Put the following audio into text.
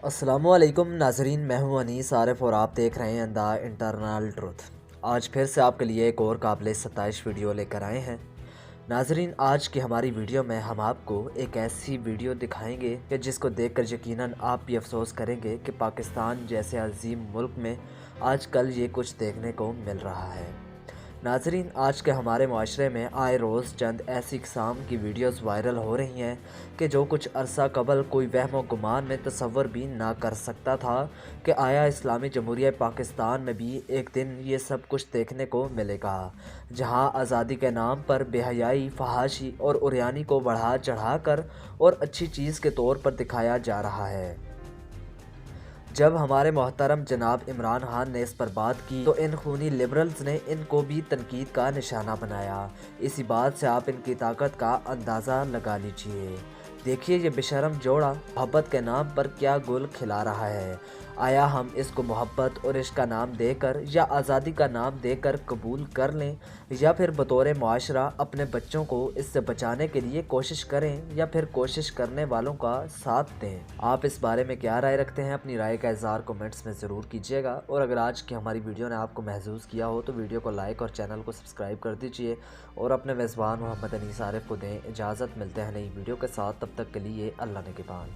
السلام علیکم ناظرین، میں ہوں انیس عارف اور آپ دیکھ رہے ہیں دا انٹرنل ٹروتھ۔ آج پھر سے آپ کے لیے ایک اور قابل ستائش ویڈیو لے کر آئے ہیں۔ ناظرین، آج کی ہماری ویڈیو میں ہم آپ کو ایک ایسی ویڈیو دکھائیں گے کہ جس کو دیکھ کر یقیناً آپ بھی افسوس کریں گے کہ پاکستان جیسے عظیم ملک میں آج کل یہ کچھ دیکھنے کو مل رہا ہے۔ ناظرین، آج کے ہمارے معاشرے میں آئے روز چند ایسی اقسام کی ویڈیوز وائرل ہو رہی ہیں کہ جو کچھ عرصہ قبل کوئی وہم و گمان میں تصور بھی نہ کر سکتا تھا کہ آیا اسلامی جمہوریہ پاکستان میں بھی ایک دن یہ سب کچھ دیکھنے کو ملے گا، جہاں آزادی کے نام پر بے حیائی، فحاشی اور عریانی کو بڑھا چڑھا کر اور اچھی چیز کے طور پر دکھایا جا رہا ہے۔ جب ہمارے محترم جناب عمران خان نے اس پر بات کی تو ان خونی لبرلز نے ان کو بھی تنقید کا نشانہ بنایا۔ اسی بات سے آپ ان کی طاقت کا اندازہ لگا لیجئے۔ دیکھیے یہ بے شرم جوڑا محبت کے نام پر کیا گل کھلا رہا ہے۔ آیا ہم اس کو محبت اور عشق کا نام دے کر یا آزادی کا نام دے کر قبول کر لیں، یا پھر بطور معاشرہ اپنے بچوں کو اس سے بچانے کے لیے کوشش کریں، یا پھر کوشش کرنے والوں کا ساتھ دیں؟ آپ اس بارے میں کیا رائے رکھتے ہیں؟ اپنی رائے کا اظہار کومنٹس میں ضرور کیجیے گا، اور اگر آج کی ہماری ویڈیو نے آپ کو محظوظ کیا ہو تو ویڈیو کو لائک اور چینل کو سبسکرائب کر دیجئے، اور اپنے میزبان محمد انیس عارف کو دیں اجازت۔ ملتے ہیں نئی ویڈیو کے ساتھ، تب تک کے لیے اللہ نگہبان۔